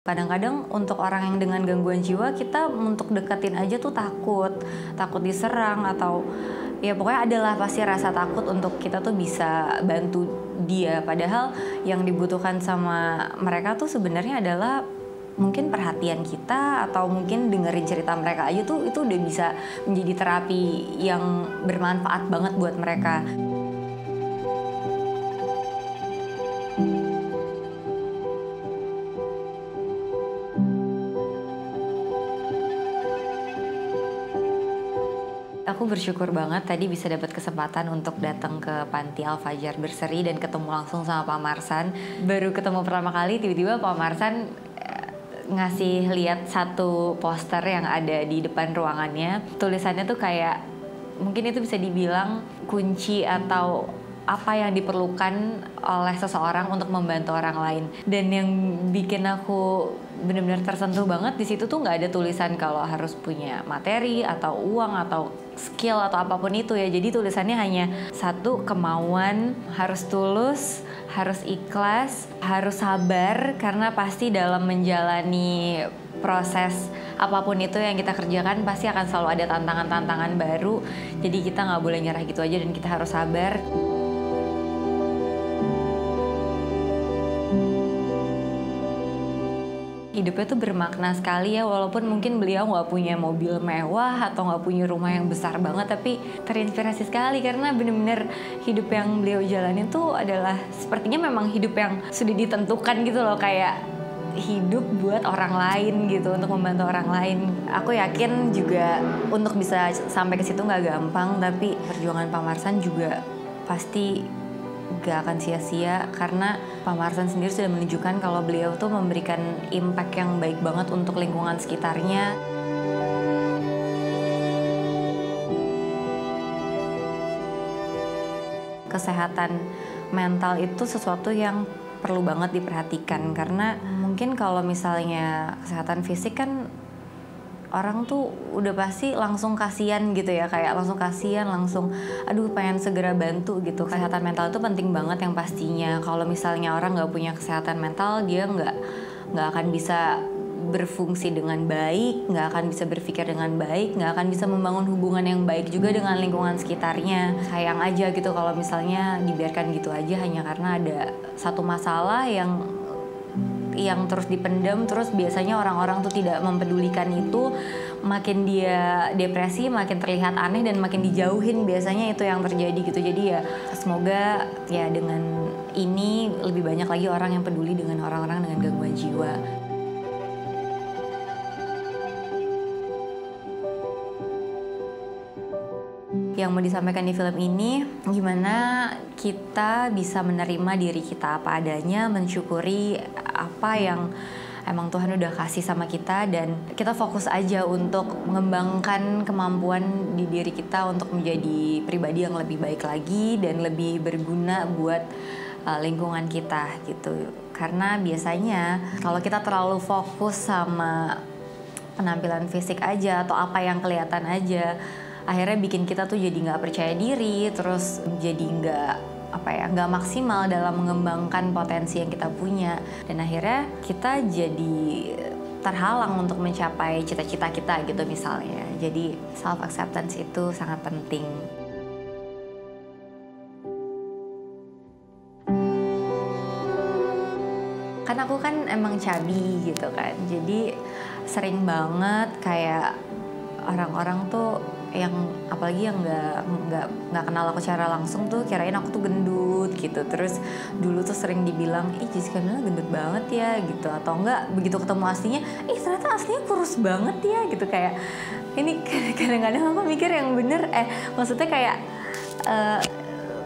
Kadang-kadang untuk orang yang dengan gangguan jiwa, kita untuk deketin aja tuh takut diserang atau ya pokoknya adalah pasti rasa takut untuk kita tuh bisa bantu dia. Padahal yang dibutuhkan sama mereka tuh sebenarnya adalah mungkin perhatian kita atau mungkin dengerin cerita mereka aja tuh itu udah bisa menjadi terapi yang bermanfaat banget buat mereka. Aku bersyukur banget tadi bisa dapat kesempatan untuk datang ke Panti Al-Fajar Berseri dan ketemu langsung sama Pak Marsan. Baru ketemu pertama kali tiba-tiba Pak Marsan ngasih lihat satu poster yang ada di depan ruangannya. Tulisannya tuh kayak mungkin itu bisa dibilang kunci atau apa yang diperlukan oleh seseorang untuk membantu orang lain. Dan yang bikin aku benar-benar tersentuh banget di situ tuh nggak ada tulisan kalau harus punya materi atau uang atau skill atau apapun itu ya. Jadi tulisannya hanya satu, kemauan, harus tulus, harus ikhlas, harus sabar, karena pasti dalam menjalani proses apapun itu yang kita kerjakan pasti akan selalu ada tantangan-tantangan baru. Jadi kita nggak boleh nyerah gitu aja dan kita harus sabar. Hidupnya tuh bermakna sekali ya, walaupun mungkin beliau nggak punya mobil mewah atau nggak punya rumah yang besar banget, tapi terinspirasi sekali karena bener-bener hidup yang beliau jalanin tuh adalah sepertinya memang hidup yang sudah ditentukan gitu loh, kayak hidup buat orang lain gitu, untuk membantu orang lain. Aku yakin juga untuk bisa sampai ke situ nggak gampang, tapi perjuangan Pak Marsan juga pasti gak akan sia-sia karena Pak Marsan sendiri sudah menunjukkan kalau beliau tuh memberikan impact yang baik banget untuk lingkungan sekitarnya. Kesehatan mental itu sesuatu yang perlu banget diperhatikan karena mungkin kalau misalnya kesehatan fisik kan orang tuh udah pasti langsung kasihan gitu ya, kayak langsung kasihan, langsung aduh pengen segera bantu gitu. Kesehatan mental itu penting banget yang pastinya. Kalau misalnya orang nggak punya kesehatan mental, dia nggak akan bisa berfungsi dengan baik, nggak akan bisa berpikir dengan baik, nggak akan bisa membangun hubungan yang baik juga dengan lingkungan sekitarnya. Sayang aja gitu kalau misalnya dibiarkan gitu aja hanya karena ada satu masalah yang terus dipendam, terus biasanya orang-orang tuh tidak mempedulikan itu, makin dia depresi, makin terlihat aneh dan makin dijauhin, biasanya itu yang terjadi gitu. Jadi ya semoga ya dengan ini lebih banyak lagi orang yang peduli dengan orang-orang dengan gangguan jiwa. Yang mau disampaikan di film ini, gimana kita bisa menerima diri kita apa adanya, mensyukuri apa yang emang Tuhan udah kasih sama kita, dan kita fokus aja untuk mengembangkan kemampuan di diri kita untuk menjadi pribadi yang lebih baik lagi dan lebih berguna buat lingkungan kita gitu. Karena biasanya kalau kita terlalu fokus sama penampilan fisik aja atau apa yang kelihatan aja, akhirnya bikin kita tuh jadi nggak percaya diri, terus jadi nggak maksimal dalam mengembangkan potensi yang kita punya, dan akhirnya kita jadi terhalang untuk mencapai cita-cita kita gitu misalnya. Jadi self acceptance itu sangat penting. Kan aku kan emang cabi gitu kan, jadi sering banget kayak orang-orang tuh yang apalagi yang nggak kenal aku secara langsung tuh kirain aku tuh gendut gitu. Terus dulu tuh sering dibilang, ih Jessica Mila gendut banget ya gitu, atau enggak begitu ketemu aslinya, ih ternyata aslinya kurus banget ya gitu. Kayak ini kadang-kadang aku mikir yang bener, maksudnya kayak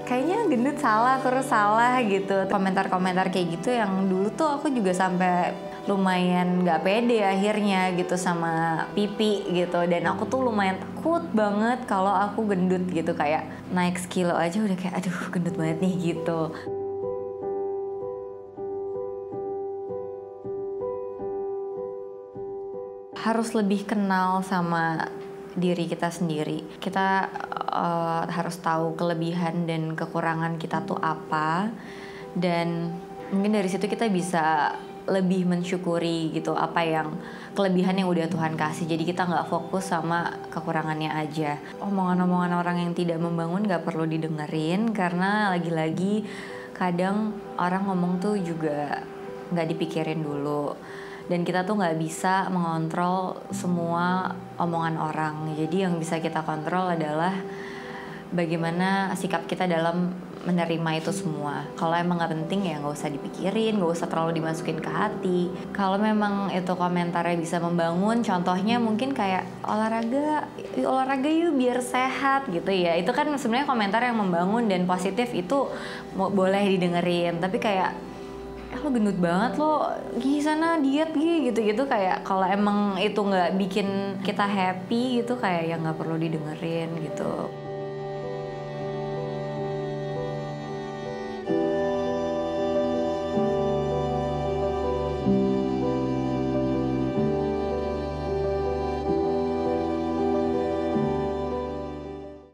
kayaknya gendut salah, kurus salah gitu. Komentar-komentar kayak gitu yang dulu tuh aku juga sampai lumayan gak pede akhirnya gitu sama pipi gitu. Dan aku tuh lumayan takut banget kalau aku gendut gitu, kayak naik sekilo aja udah kayak aduh gendut banget nih gitu. Harus lebih kenal sama diri kita sendiri. Kita harus tahu kelebihan dan kekurangan kita tuh apa, dan mungkin dari situ kita bisa lebih mensyukuri gitu apa yang kelebihan yang udah Tuhan kasih. Jadi kita nggak fokus sama kekurangannya aja. Omongan-omongan orang yang tidak membangun nggak perlu didengerin, karena lagi-lagi kadang orang ngomong tuh juga nggak dipikirin dulu. Dan kita tuh nggak bisa mengontrol semua omongan orang. Jadi yang bisa kita kontrol adalah bagaimana sikap kita dalam menerima itu semua. Kalau emang nggak penting ya nggak usah dipikirin, nggak usah terlalu dimasukin ke hati. Kalau memang itu komentarnya bisa membangun, contohnya mungkin kayak olahraga yuk biar sehat gitu ya. Itu kan sebenarnya komentar yang membangun dan positif, itu boleh didengerin. Tapi kayak lo gendut banget lo, gih sana diet gih gitu-gitu, kayak kalau emang itu nggak bikin kita happy gitu kayak ya nggak perlu didengerin gitu.